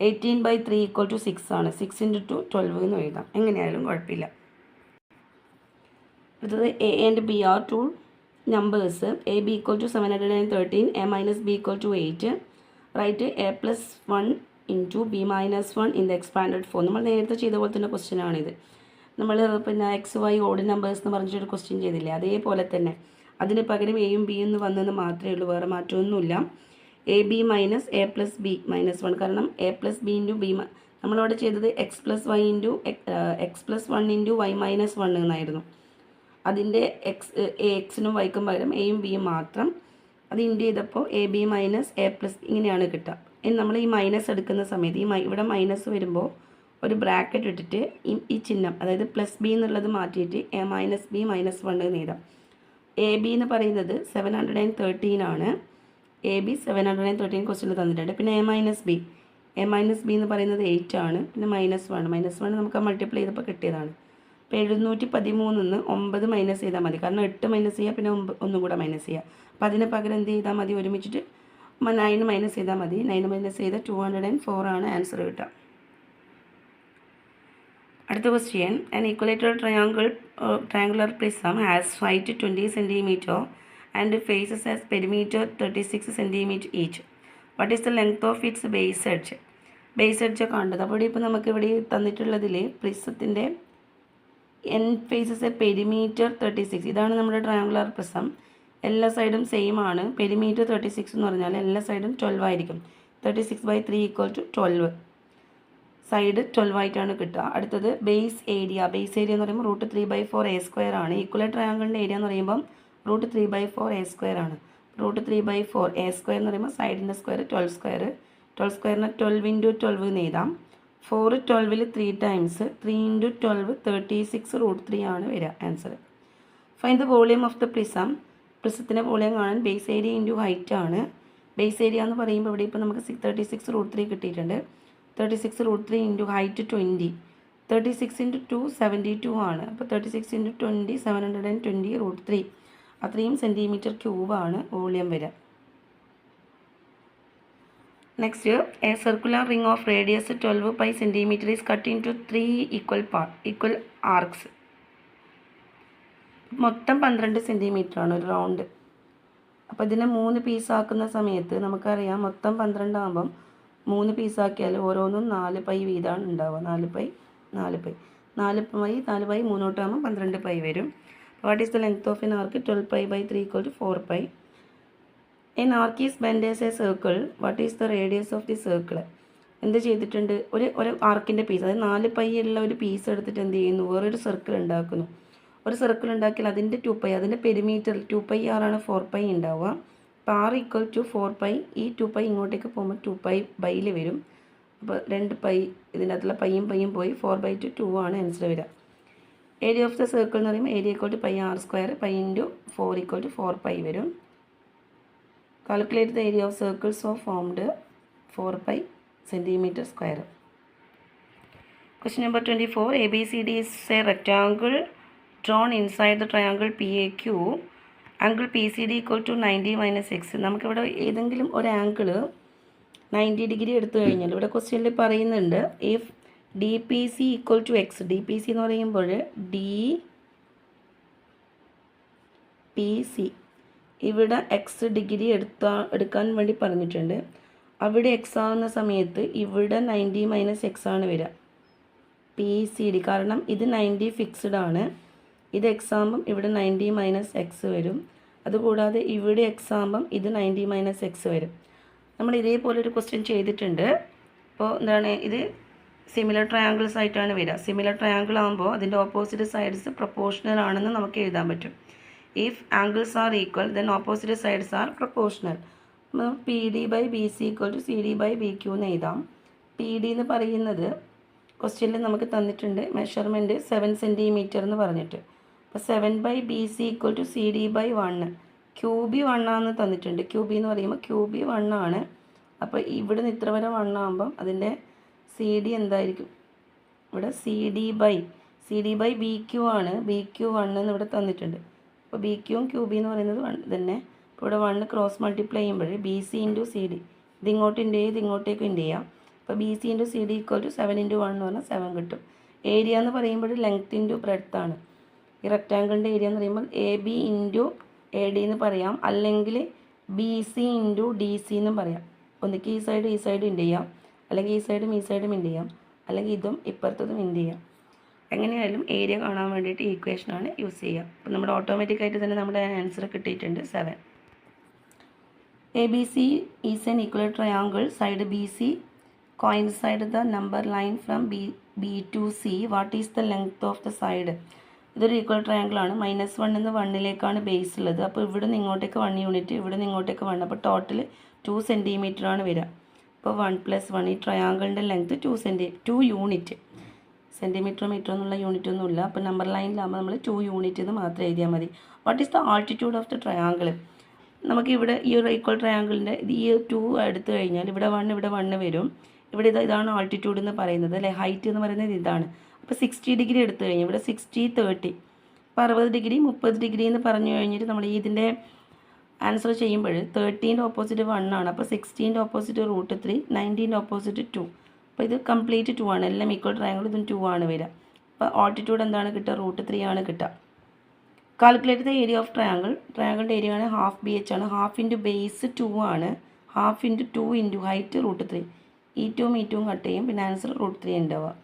18/3 = 6 ആണ്. 6 × 2 12 എന്ന് എഴുതാം. എങ്ങനെയായാലും കുഴപ്പമില്ല. അടുത്തത് a and b are two numbers. A b = 713, a - b = 8. Write a+1 × b - 1 in the expanded form. നമ്മൾ നേരത്തെ ചെയ്ത പോലെ തന്നെ ക്വസ്റ്റ്യൻ ആണിത്. നമ്മൾ പിന്നെ XY ഓഡ് നമ്പേഴ്സ് എന്ന് പറഞ്ഞിട്ടൊരു ക്വസ്റ്റ്യൻ ചെയ്തില്ലേ, അതേപോലെ തന്നെ അതിന് പകരം എയും ബിയും എന്ന് വന്നെന്ന് മാത്രമേ ഉള്ളൂ, വേറെ മാറ്റമൊന്നുമില്ല. AB - a+b - 1, കാരണം a+b × b നമ്മളവിടെ ചെയ്തത് x+1 × y - 1 എന്നായിരുന്നു. അതിൻ്റെ എക്സിനും വൈക്കും പകരം എയും ബിയും മാത്രം. അത് ഇൻറ്റു ചെയ്തപ്പോൾ AB - a+, ഇങ്ങനെയാണ് കിട്ടുക. ഇനി നമ്മൾ ഈ മൈനസ് എടുക്കുന്ന സമയത്ത് ഇവിടെ മൈനസ് വരുമ്പോൾ ഒരു ബ്രാക്കറ്റ് ഇട്ടിട്ട് ഈ ചിഹ്നം, അതായത് +b എന്നുള്ളത് മാറ്റിയിട്ട് a - b - 1 എന്ന് എഴുതാം. AB എന്ന് പറയുന്നത് 713 ആണ്. AB 713 ക്വസ്റ്റ്യനിൽ തന്നിട്ടുണ്ട്. പിന്നെ a - b എന്ന് പറയുന്നത് 8 ആണ്. പിന്നെ -1 നമുക്ക് മൾട്ടിപ്ലൈ ചെയ്തപ്പോൾ കിട്ടിയതാണ്. അപ്പോൾ 713 9 മൈനസ് ചെയ്താൽ മതി, കാരണം 8 മൈനസ് ചെയ്യുക, പിന്നെ 1 കൂടെ മൈനസ് ചെയ്യുക. അപ്പോൾ അതിന് പകരം എന്ത് ചെയ്താൽ മതി, ഒരുമിച്ചിട്ട് 9 മൈനസ് ചെയ്താൽ മതി. 9 മൈനസ് ചെയ്താൽ 204 ആണ് ആൻസർ കിട്ടുക. അടുത്ത question. An equilateral triangular prism has height 20 cm and faces as perimeter 36 cm each. What is the length of its base edge? Base edge കണ്ടത്. അപ്പോൾ ഇപ്പോൾ നമുക്ക് ഇവിടെ തന്നിട്ടുള്ളതിൽ പ്രിസത്തിൻ്റെ എൻ ഫേസസ് എ പെരിമീറ്റർ 36. ഇതാണ് നമ്മുടെ ട്രയാങ്കുലർ പ്രിസം. എല്ലാ സൈഡും സെയിം ആണ്. പെരിമീറ്റർ 36 എന്ന് പറഞ്ഞാൽ എല്ലാ സൈഡും 12 ആയിരിക്കും. 36/3 = 12. സൈഡ് 12 ആയിട്ടാണ് കിട്ടുക. അടുത്തത് ബേസ് ഏരിയ. ബേസ് ഏരിയ എന്ന് പറയുമ്പോൾ √3/4 a² ആണ്. ഈക്വൽ ട്രയാങ്കിളിൻ്റെ ഏരിയ എന്ന് പറയുമ്പം √3/4 a² ആണ്. √3/4 a² എന്ന് പറയുമ്പോൾ സൈഡിൻ്റെ സ്ക്വയർ 12². 12²നെ 12 × 12 എന്ന് എഴുതാം. 4 12ൽ 3 ടൈംസ് 3 × 12 36 √3 ആണ് വരിക answer. Find the volume of the prism. പ്രിസത്തിൻ്റെ വോളിയം കാണാൻ ബേസ് ഏരിയ ഇൻറ്റു ഹൈറ്റ് ആണ്. ബേസ് ഏരിയ എന്ന് പറയുമ്പോൾ ഇവിടെ ഇപ്പോൾ നമുക്ക് 36 √3 കിട്ടിയിട്ടുണ്ട്. 36 √3 ഇൻറ്റു ഹൈറ്റ് 20. 36 × 2 72 ആണ്. അപ്പോൾ 36 × 20 720 √3. അത്രയും cm³ ആണ് വോളിയം വരിക. Next, A circular ring of radius 12 pi cm is cut into 3 equal arcs. മൊത്തം 12 cm ആണ് ഒരു റൗണ്ട്. അപ്പോൾ ഇതിനെ 3 പീസാക്കുന്ന സമയത്ത് നമുക്കറിയാം, മൊത്തം 12 ആകുമ്പം 3 പീസാക്കിയാൽ ഓരോന്നും 4 pi വീതമാണ് ഉണ്ടാവുക. 4 pi 3 12 pi വരും. What is the length of an arc? 12 pi/3 = 4 pi. An arc is bend as A circle. What is the radius of the circle? എന്ത് ചെയ്തിട്ടുണ്ട്? ഒരു ആർക്കിൻ്റെ പീസ്, അതായത് 4 pi ഉള്ള ഒരു പീസ് എടുത്തിട്ട് എന്ത് ചെയ്യുന്നു, വേറൊരു സർക്കിൾ ഉണ്ടാക്കുന്നു. ഒരു സർക്കിൾ ഉണ്ടാക്കിയാൽ അതിൻ്റെ 2 pi, അതിൻ്റെ പെരിമീറ്റർ 2 pi r ആണ് 4 pi ഉണ്ടാവുക. അപ്പോൾ r = 4 pi. ഈ 2 pi ഇങ്ങോട്ടേക്ക് പോകുമ്പോൾ 2 pi/ൽ വരും. അപ്പോൾ 2 pi ഇതിനകത്തുള്ള പൈയും പോയി 4/2 2 ആണ് ആൻസർ വരിക. ഏരിയ ഓഫ് ദ സർക്കിൾ എന്ന് പറയുമ്പോൾ ഏരിയ = πr². pi × 4 = 4 pi വരും. Calculate the area of circles of formed 4 pi cm². Question number 24. ABCD is a rectangle drawn inside the triangle PAQ. Angle PCD = 90 - x. നമുക്കിവിടെ ഏതെങ്കിലും ഒരു angle 90 degree എടുത്തു കഴിഞ്ഞാൽ ഇവിടെ ക്വസ്റ്റ്യനിൽ പറയുന്നുണ്ട് ഇഫ് DPC = x. DPC എന്ന് പറയുമ്പോൾ DPC ഇവിടെ x ഡിഗ്രി എടുക്കാൻ വേണ്ടി പറഞ്ഞിട്ടുണ്ട്. അവിടെ x ആവുന്ന സമയത്ത് ഇവിടെ 90 - x ആണ് വരിക. PCD, കാരണം ഇത് 90 ഫിക്സ്ഡ് ആണ്. ഇത് x ആകുമ്പം ഇവിടെ 90 - x വരും. അതുകൂടാതെ ഇവിടെ x ആകുമ്പം ഇത് 90 - x വരും. നമ്മൾ ഇതേപോലെ ഒരു ക്വസ്റ്റ്യൻ ചെയ്തിട്ടുണ്ട്. അപ്പോൾ എന്താണ്, ഇത് സിമിലർ ട്രയാങ്കിൾസ് ആയിട്ടാണ് വരിക. സിമിലർ ട്രയാങ്കിൾ ആകുമ്പോൾ അതിൻ്റെ ഓപ്പോസിറ്റ് സൈഡ്സ് പ്രൊപ്പോർഷണൽ ആണെന്ന് നമുക്ക് എഴുതാൻ പറ്റും. If angles are equal then opposite sides are proportional. PD/BC = CD/BQ എന്ന് എഴുതാം. PD എന്ന് പറയുന്നത് ക്വസ്റ്റ്യനിൽ നമുക്ക് തന്നിട്ടുണ്ട് മെഷർമെൻറ്റ് 7 cm എന്ന് പറഞ്ഞിട്ട്. അപ്പോൾ 7/BC equal to CD/1. QB 1 ആണെന്ന് തന്നിട്ടുണ്ട്. QB എന്ന് പറയുമ്പോൾ QB 1 ആണ്. അപ്പോൾ ഇവിടെ നിന്ന് ഇത്ര വരെ 1 ആകുമ്പം അതിൻ്റെ CD എന്തായിരിക്കും? ഇവിടെ CD/BQ ആണ്. BQ 1 എന്ന് ഇവിടെ തന്നിട്ടുണ്ട്. അപ്പോൾ BQ യും QB എന്ന് പറയുന്നത് 1 തന്നെ. അപ്പോൾ ഇവിടെ 1 ക്രോസ് മൾട്ടിപ്ലൈ ചെയ്യുമ്പോൾ BC ഇൻറ്റു CD, ഇതിങ്ങോട്ട് ഇൻറ്റു ചെയ്ത് ഇങ്ങോട്ടേക്ക് ഇൻറ്റു ചെയ്യാം. അപ്പോൾ BC into CD equal to 7 into 1 എന്ന് പറഞ്ഞാൽ 7 കിട്ടും. ഏരിയ എന്ന് പറയുമ്പോൾ ലെങ്ത് ഇൻറ്റു ബ്രെഡ്ത്ത് ആണ്. ഈ റെക്റ്റാങ്കിളിൻ്റെ ഏരിയ എന്ന് പറയുമ്പോൾ AB ഇൻറ്റു AD എന്ന് പറയാം, അല്ലെങ്കിൽ BC ഇൻറ്റു DC എന്നും പറയാം. ഒന്നിക്ക് ഈ സൈഡ് ഇൻറ്റു ചെയ്യാം, അല്ലെങ്കിൽ ഈ സൈഡും ഇൻറ്റു ചെയ്യാം, അല്ലെങ്കിൽ ഇതും ഇപ്പുറത്തതും ഇൻറ്റു ചെയ്യാം. എങ്ങനെയായാലും ഏരിയ കാണാൻ വേണ്ടിയിട്ട് ഈ ഇക്വേഷനാണ് യൂസ് ചെയ്യുക. അപ്പോൾ നമ്മുടെ ഓട്ടോമാറ്റിക്കായിട്ട് തന്നെ നമ്മുടെ ആൻസർ കിട്ടിയിട്ടുണ്ട് 7. ABC is an equilateral triangle. Side BC coincide the number line from B to C. What is the length of the side? ഇതൊരു ഈക്വൽ ട്രയാങ്കിൾ ആണ്. -1 എന്ന് 1ലേക്കാണ് ബേസ് ഉള്ളത്. അപ്പോൾ ഇവിടെ നിന്ന് ഇങ്ങോട്ടേക്ക് 1 യൂണിറ്റ്, ഇവിടെ നിന്ന് ഇങ്ങോട്ടേക്ക് 1. അപ്പോൾ ടോട്ടൽ 2 സെൻറ്റിമീറ്റർ ആണ് വരിക. അപ്പോൾ 1 + 1 ഈ ട്രയാങ്കിളിൻ്റെ ലെങ്ത്ത് 2 യൂണിറ്റ്. സെൻറ്റിമീറ്റർ മീറ്റർ എന്നുള്ള യൂണിറ്റ് ഒന്നുമില്ല. അപ്പോൾ നമ്പർ ലൈനിലാകുമ്പോൾ നമ്മൾ 2 യൂണിറ്റ് എന്ന് മാത്രം എഴുതിയാൽ മതി. What is the altitude of the triangle? നമുക്കിവിടെ ഈ ഒരു ഈക്വൽ ട്രയാങ്കിളിൻ്റെ ഈ 2 എടുത്തു കഴിഞ്ഞാൽ ഇവിടെ 1 വരും. ഇവിടെ ഇതാണ് ആൾട്ടിറ്റ്യൂഡ് എന്ന് പറയുന്നത് അല്ലേ. ഹൈറ്റ് എന്ന് പറയുന്നത് ഇതാണ്. അപ്പോൾ 60 ഡിഗ്രി എടുത്തു കഴിഞ്ഞാൽ ഇവിടെ 60 30, അപ്പോൾ 60 ഡിഗ്രി 30 ഡിഗ്രി എന്ന് പറഞ്ഞു കഴിഞ്ഞിട്ട് നമ്മൾ ഇതിൻ്റെ ആൻസർ ചെയ്യുമ്പോൾ 30ൻ്റെ ഓപ്പോസിറ്റ് 1 ആണ്. അപ്പോൾ 60ൻ്റെ ഓപ്പോസിറ്റ് √3, 90ൻ്റെ ഓപ്പോസിറ്റ് 2. അപ്പോൾ ഇത് കംപ്ലീറ്റ് 2 ആണ്. എല്ലാം ഈക്വൽ ട്രയാങ്കിൾ ഇതും 2 ആണ് വരിക. അപ്പോൾ ആൾട്ടിറ്റ്യൂഡ് എന്താണ് കിട്ടുക? √3 ആണ് കിട്ടുക. Calculate the area of triangle. ട്രയാങ്കിളിൻ്റെ ഏരിയ ആണ് ½ BH ആണ്. ½ ഇൻറ്റു ബേസ് 2 ആണ്. ½ ഇൻറ്റു 2 ഇൻറ്റു ഹൈറ്റ് √3. ഈ 2ഉം ഈ 2ഉം കട്ട് ചെയ്യും. പിന്നെ ആൻസർ √3 ഉണ്ടാവുക.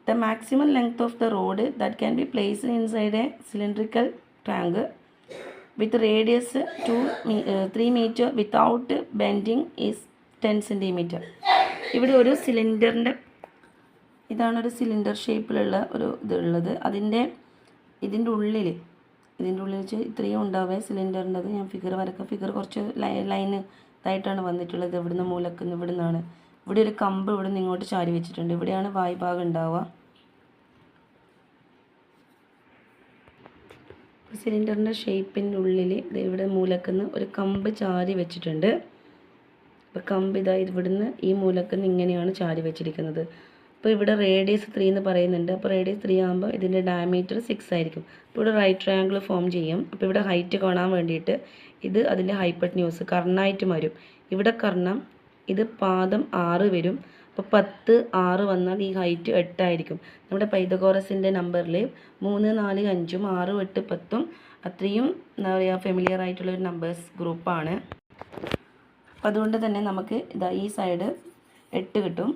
The maximum length of the rod that can be placed inside a cylindrical tank with radius 3 meter without bending is 10 centimeter. ഇവിടെ ഒരു സിലിണ്ടറിൻ്റെ ഇതാണൊരു സിലിണ്ടർ ഷേപ്പിലുള്ള ഒരു ഇതുള്ളത്. ഇതിൻ്റെ ഉള്ളിൽ വെച്ച് ഇത്രയും ഉണ്ടാവുക സിലിണ്ടറിൻ്റെ. അത് ഞാൻ ഫിഗർ വരക്കാം. ഫിഗർ കുറച്ച് ലൈന് ഇതായിട്ടാണ് വന്നിട്ടുള്ളത്. ഇവിടുന്ന് മൂലക്കുന്ന ഇവിടെ നിന്നാണ്. ഇവിടെ ഒരു കമ്പ് ഇവിടെ നിന്ന് ഇങ്ങോട്ട് ചാരി വെച്ചിട്ടുണ്ട്. ഇവിടെയാണ് വായ്ഭാഗം ഉണ്ടാവുക. സിലിണ്ടറിൻ്റെ ഷേപ്പിൻ്റെ ഉള്ളിൽ ഇവിടെ മൂലക്കുന്ന ഒരു കമ്പ് ചാരി വെച്ചിട്ടുണ്ട്. അപ്പോൾ കമ്പ് ഇവിടുന്ന് ഈ മൂലക്കുന്ന ഇങ്ങനെയാണ് ചാരി വെച്ചിരിക്കുന്നത്. അപ്പോൾ ഇവിടെ റേഡിയസ് 3 എന്ന് പറയുന്നുണ്ട്. അപ്പോൾ റേഡിയസ് 3 ആകുമ്പോൾ ഇതിൻ്റെ ഡയമീറ്റർ 6 ആയിരിക്കും. അപ്പോൾ ഇവിടെ റൈറ്റ് ട്രയാങ്കിൾ ഫോം ചെയ്യും. അപ്പോൾ ഇവിടെ ഹൈറ്റ് കാണാൻ വേണ്ടിയിട്ട് ഇത് അതിൻ്റെ ഹൈപ്പട്ന്യൂസ് കർണായിട്ട് വരും. ഇവിടെ കർണം, ഇത് പാദം 6 വരും. അപ്പോൾ 10 6 വന്നാൽ ഈ ഹൈറ്റ് 8 ആയിരിക്കും. നമ്മുടെ പൈതഗോറസിൻ്റെ നമ്പറിൽ 3 4 5 6 8 10 അത്രയും എന്താ പറയുക ഫെമിലിയർ ആയിട്ടുള്ളൊരു നമ്പേഴ്സ് ഗ്രൂപ്പാണ്. അപ്പോൾ അതുകൊണ്ട് തന്നെ നമുക്ക് ഈ സൈഡ് 8 കിട്ടും.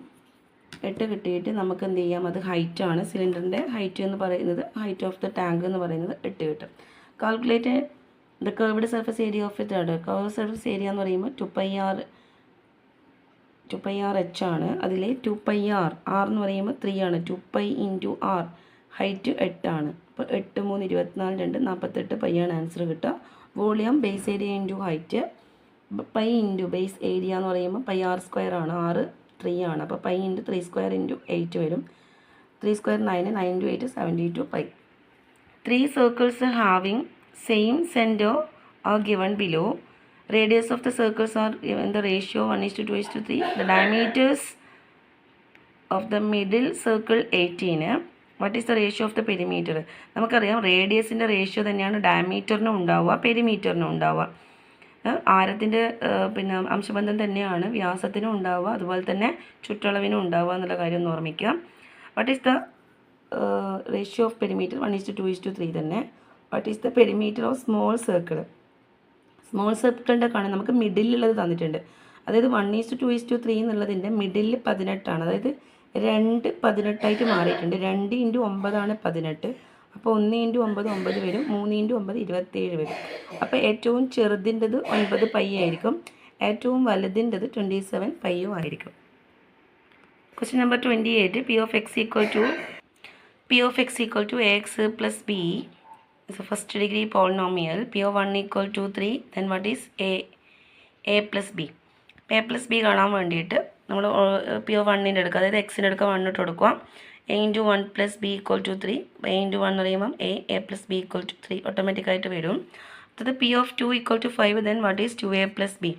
8 കിട്ടിയിട്ട് നമുക്ക് എന്ത് ചെയ്യാം? അത് ഹൈറ്റ് ആണ്. സിലിണ്ടറിൻ്റെ ഹൈറ്റ് എന്ന് പറയുന്നത്, ഹൈറ്റ് ഓഫ് ദ ടാങ്ക് എന്ന് പറയുന്നത് 8 കിട്ടും. Calculate the curved surface area of it. Curve surface area എന്ന് പറയുമ്പോൾ 2πr/h ആണ്. അതിൽ 2πr എന്ന് പറയുമ്പോൾ 3 ആണ്. 2π × r ഹൈറ്റ് 8 ആണ്. അപ്പോൾ 8 3 24 2 48 π ആണ് ആൻസർ കിട്ടുക. Volume base area into height. Pi into base area എന്ന് പറയുമ്പോൾ πr² ആണ്. 6 3 ആണ്. അപ്പോൾ π × 3² × 8 വരും. 3² 9, 9 × 8 72 π. 3 circles having same center are given below. Radius of the circles are in the ratio 1:2:3. The diameters of the middle circle 18. What is the ratio of the perimeter? നമുക്കറിയാം റേഡിയസിൻ്റെ ratio തന്നെയാണ് ഡയമീറ്ററിനും ഉണ്ടാവുക പെരിമീറ്ററിനും ഉണ്ടാവുക. ആരത്തിൻ്റെ പിന്നെ അംശബന്ധം തന്നെയാണ് വ്യാസത്തിനും ഉണ്ടാവുക, അതുപോലെ തന്നെ ചുറ്റളവിനും ഉണ്ടാവുക എന്നുള്ള കാര്യം ഒന്ന് ഓർമ്മിക്കുക. What is the ratio of perimeter? 1:2:3 തന്നെ. What is the perimeter of small circle? Small സർക്കിളിൻ്റെ കാണാൻ നമുക്ക് മിഡിലുള്ളത് തന്നിട്ടുണ്ട്. അതായത് 1:2:3 എന്നുള്ളതിൻ്റെ മിഡിൽ 18 ആണ്. അതായത് 2 18 മാറിയിട്ടുണ്ട്. 2 × 9 ആണ് 18. അപ്പോൾ 1 × 9 9 വരും. 3 × 9 27 വരും. അപ്പോൾ ഏറ്റവും ചെറുതിൻ്റെത് 9 π ആയിരിക്കും. ഏറ്റവും വലുതിൻ്റെത് 27 π ആയിരിക്കും. Question number 28. P of x equal to ax plus b is a first degree polynomial. P of 1 equal to 3. Then what is a plus b? a plus b കാണാൻ വേണ്ടിയിട്ട് നമ്മൾ P of 1ൻ്റെ എടുക്കുക. അതായത് എക്സിൻ്റെ എടുക്കുക 1 ഇട്ട് കൊടുക്കുക. A into 1 plus b equal to 3. A into 1 എന്ന് പറയുമ്പം a plus b equal to 3 ഓട്ടോമാറ്റിക്കായിട്ട് വരും. അടുത്തത് p of 2 equal to 5. Then what is 2a plus b.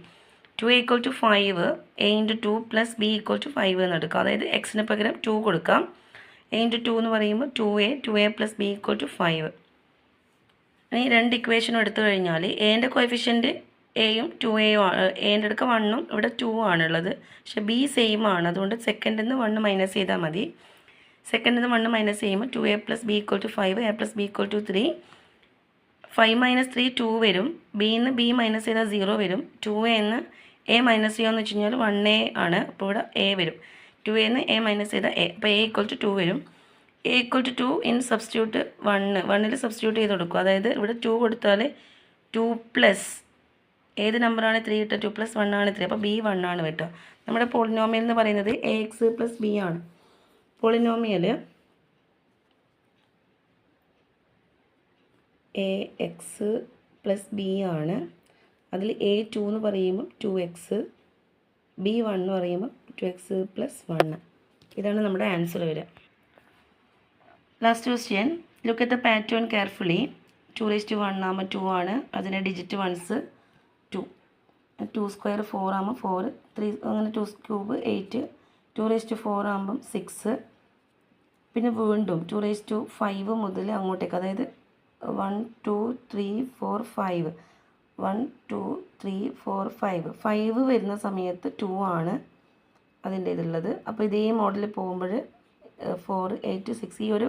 2a equal to 5 a into 2 plus b equal to 5 എന്ന് എടുക്കാം. അതായത് എക്സിന് പകരം 2 കൊടുക്കാം. എ ഇൻറ്റു 2 എന്ന് പറയുമ്പോൾ 2a plus b equal to 5. ഇനി രണ്ട് ഇക്വേഷനും എടുത്തു കഴിഞ്ഞാൽ എൻ്റെ കോഎഫിഷ്യൻറ്റ് എയും 2aയും എൻ്റെ അടുക്ക 1ഉം ഇവിടെ 2 ആണുള്ളത്. പക്ഷേ ബി സെയിം ആണ്. അതുകൊണ്ട് സെക്കൻഡിൽ നിന്ന് 1 മൈനസ് ചെയ്താൽ മതി. സെക്കൻഡിൽ നിന്ന് 1 മൈനസ് ചെയ്യുമ്പോൾ 2a plus b equal to 5, a plus b equal to 3. 5 minus 3 2 വരും. ബിന്ന് ബി മൈനസ് ചെയ്താൽ 0 വരും. 2a എന്ന് എ മൈനസ് ചെയ്യാമെന്ന് വെച്ച് കഴിഞ്ഞാൽ 1a ആണ്. അപ്പോൾ ഇവിടെ എ വരും. 2a എന്ന് എ മൈനസ് ചെയ്താൽ എ. അപ്പോൾ എ ഈക്വൽ ടു 2 വരും. എ ഈക്വൽ ടു 2 ഇൻ സബ്സ്റ്റിറ്റ്യൂട്ട് 1ൽ സബ്സ്റ്റിറ്റ്യൂട്ട് ചെയ്ത് കൊടുക്കും. അതായത് ഇവിടെ 2 കൊടുത്താൽ 2 പ്ലസ് ഏത് നമ്പറാണ് 3 കിട്ടുക? 2 പ്ലസ് 1 ആണ് 3. അപ്പോൾ ബി 1 ആണ് കേട്ടോ. നമ്മുടെ പോളിനോമിയൽ എന്ന് പറയുന്നത് എ എക്സ് പ്ലസ് ബി ആണ്. Polynomial A X plus B ആണ്. അതിൽ എ 2 എന്ന് പറയുമ്പോൾ 2x, ബി 1 എന്ന് പറയുമ്പോൾ 2x പ്ലസ് 1. ഇതാണ് നമ്മുടെ ആൻസർ വരിക. Last question. Look at the pattern carefully. 2 ആകുമ്പോൾ 2 ആണ്. അതിൻ്റെ ഡിജിറ്റ് വൺസ് 2. 2 സ്ക്വയർ 4 ആകുമ്പോൾ 4, 3 അങ്ങനെ 2 ക്യൂബ് 8, 2 ആകുമ്പം 6. പിന്നെ വീണ്ടും 2 മുതൽ അങ്ങോട്ടേക്ക്, അതായത് 1 2 3 4 5, 1 2 3 4 5, 5 വരുന്ന സമയത്ത് 2 ആണ് അതിൻ്റെ ഇതുള്ളത്. അപ്പോൾ ഇതേ മോഡലിൽ പോകുമ്പോൾ 4 8 6 ഈ ഒരു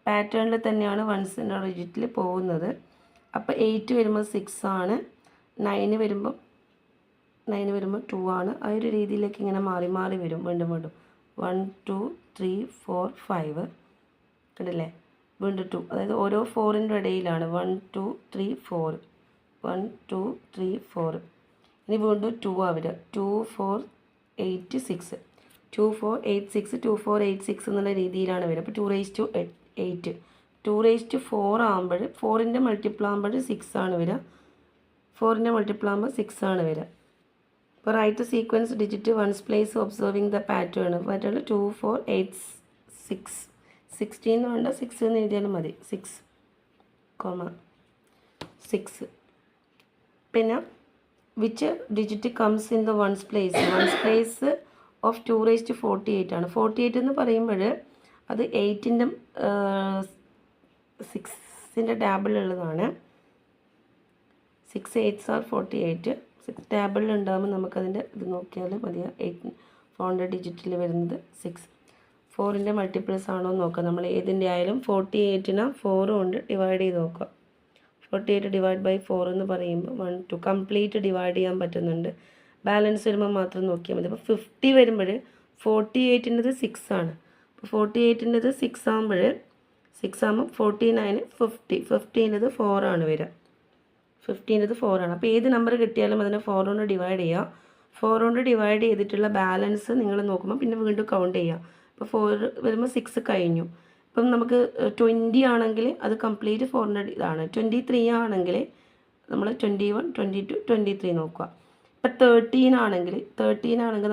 പാറ്റേണിൽ തന്നെയാണ് വൺസിൻ്റെ ഡിജിറ്റിൽ പോകുന്നത്. അപ്പോൾ 8 വരുമ്പോൾ 6 ആണ്. 9 വരുമ്പോൾ 2 ആണ്. ആ ഒരു രീതിയിലേക്ക് ഇങ്ങനെ മാറി മാറി വരും വീണ്ടും 1 2 3 4 5 കണ്ടില്ലേ? വീണ്ടും 2, അതായത് ഓരോ 4ൻ്റെ ഇടയിലാണ് 1 2 3 4, 1 2 3 4. ഇനി വീണ്ടും 2 ആവുക. 2 4 8 6, 2 4 8 6, 2 4 8 6 എന്നുള്ള രീതിയിലാണ് വരിക. അപ്പോൾ 2 8, 2 ആകുമ്പോൾ 4ൻ്റെ മൾട്ടിപ്പിൾ ആകുമ്പോൾ 6 ആണ് വരിക. 4ൻ്റെ മൾട്ടിപ്പിൾ ആകുമ്പോൾ 6 ആണ് വരിക. അപ്പോൾ write sequence digit ones place observing the pattern. Pattern 2 4 8 6, 16 എന്ന് വേണ്ട 6 എന്ന് എഴുതിയാലും മതി. 6, 6. പിന്നെ which digit comes in the ones place of 248 ആണ്. 48 എന്ന് പറയുമ്പോൾ അത് 8ൻ്റെ 6ൻ്റെ ടാബിളുള്ളതാണ്. 6 8s are 48. 6 ടാബിളിൽ ഉണ്ടാകുമ്പോൾ നമുക്കതിൻ്റെ ഇത് നോക്കിയാൽ മതി. 4ൻ്റെ ഡിജിറ്റിൽ വരുന്നത് 6. 4ൻ്റെ മൾട്ടിപ്പിൾസ് ആണോ എന്ന് നോക്കാം. നമ്മൾ ഏതിൻ്റെ ആയാലും 48നെ 4 കൊണ്ട് ഡിവൈഡ് ചെയ്ത് നോക്കാം. 48 ഡിവൈഡ് ബൈ 4 എന്ന് പറയുമ്പോൾ 1 2 കംപ്ലീറ്റ് ഡിവൈഡ് ചെയ്യാൻ പറ്റുന്നുണ്ട്. ബാലൻസ് വരുമ്പോൾ മാത്രം നോക്കിയാൽ മതി. അപ്പോൾ 50 വരുമ്പോൾ 48ൻ്റെത് 6 ആണ്. അപ്പോൾ 48ൻ്റെത് 6 ആകുമ്പോൾ 49 50, 50ൻ്റെത് 4 ആണ് വരിക. 50ൻ്റെത് 4 ആണ്. അപ്പോൾ ഏത് നമ്പർ കിട്ടിയാലും അതിനെ 4 കൊണ്ട് ഡിവൈഡ് ചെയ്യുക. 4 കൊണ്ട് ഡിവൈഡ് ചെയ്തിട്ടുള്ള ബാലൻസ് നിങ്ങൾ നോക്കുമ്പോൾ പിന്നെ വീണ്ടും കൗണ്ട് ചെയ്യുക. അപ്പോൾ 4 വരുമ്പോൾ 6 കഴിഞ്ഞു. ഇപ്പം നമുക്ക് 20 ആണെങ്കിൽ അത് കംപ്ലീറ്റ് 4ൻ്റെ ഇതാണ്. 23 ആണെങ്കിൽ നമ്മൾ 21 22 23 നോക്കുക. ഇപ്പം 13 ആണെങ്കിൽ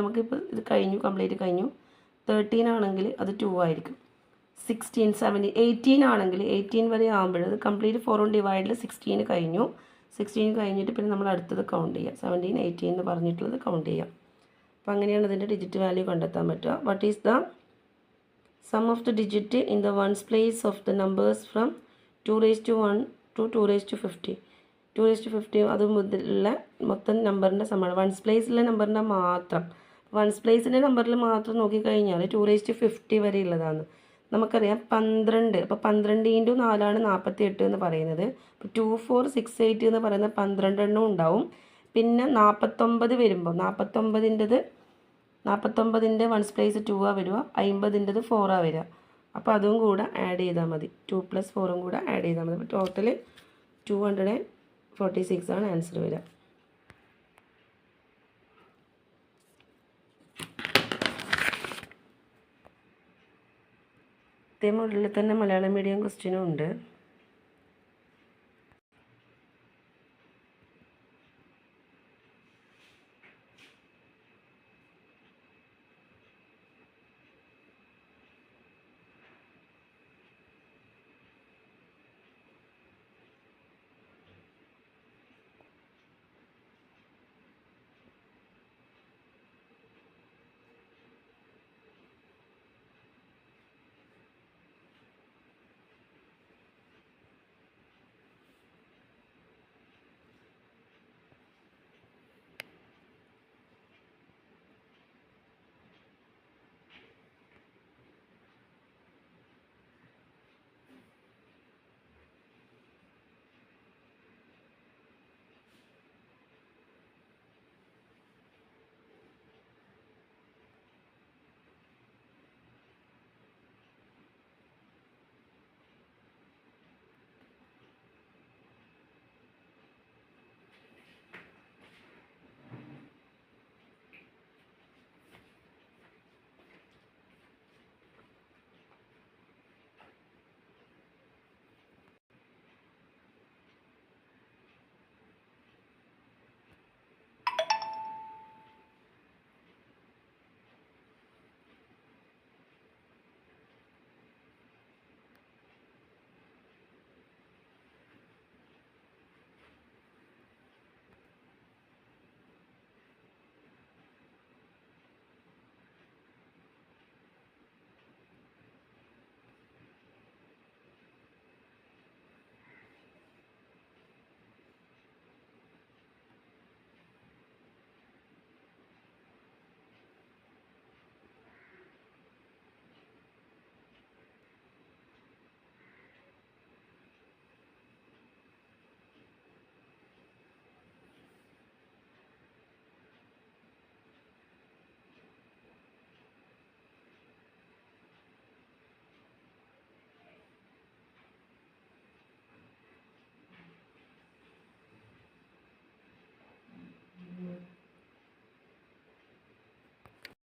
നമുക്കിപ്പോൾ ഇത് കഴിഞ്ഞു, കംപ്ലീറ്റ് കഴിഞ്ഞു. 13 ആണെങ്കിൽ അത് 2 ആയിരിക്കും. 16 17 18 ആണെങ്കിൽ 18 വരെ ആകുമ്പോൾ അത് കംപ്ലീറ്റ് 4 കൊണ്ട് ഡിവൈഡിൽ 16 കഴിഞ്ഞു. 16 കഴിഞ്ഞിട്ട് പിന്നെ നമ്മൾ അടുത്തത് കൗണ്ട് ചെയ്യുക. 17 18 എന്ന് പറഞ്ഞിട്ടുള്ളത് കൗണ്ട് ചെയ്യാം. അപ്പോൾ അങ്ങനെയാണ് ഇതിൻ്റെ ഡിജിറ്റ് വാല്യൂ കണ്ടെത്താൻ പറ്റുക. What is the sum of the digit in the ones place of the numbers from 2⁻1 to 2⁻50. 2⁻50 അത് മുതലുള്ള മൊത്തം നമ്പറിൻ്റെ സമ്മാണ്. വൺസ് പ്ലേസിലെ നമ്പറിൻ്റെ മാത്രം. വൺസ് പ്ലേസിൻ്റെ നമ്പറിൽ മാത്രം നോക്കിക്കഴിഞ്ഞാൽ 2⁻50 വരെ ഉള്ളതാണ്. നമുക്കറിയാം 12. അപ്പോൾ 12 × 4 48 എന്ന് പറയുന്നത്. അപ്പോൾ 2468 എന്ന് പറയുന്ന 12 എണ്ണം ഉണ്ടാവും. പിന്നെ 49 വരുമ്പോൾ 49ൻ്റെ വൺസ് പ്ലേസ് 2 ആ വരിക. 50ൻ്റെത് 4 ആ വരിക. അപ്പോൾ അതും കൂടെ ആഡ് ചെയ്താൽ മതി. 2 + 4 കൂടെ ആഡ് ചെയ്താൽ മതി. അപ്പോൾ ടോട്ടൽ 246 ആണ് ആൻസർ വരിക. ഇതേ മോഡലിൽ തന്നെ മലയാളം മീഡിയം ക്വസ്റ്റ്യനും ഉണ്ട്.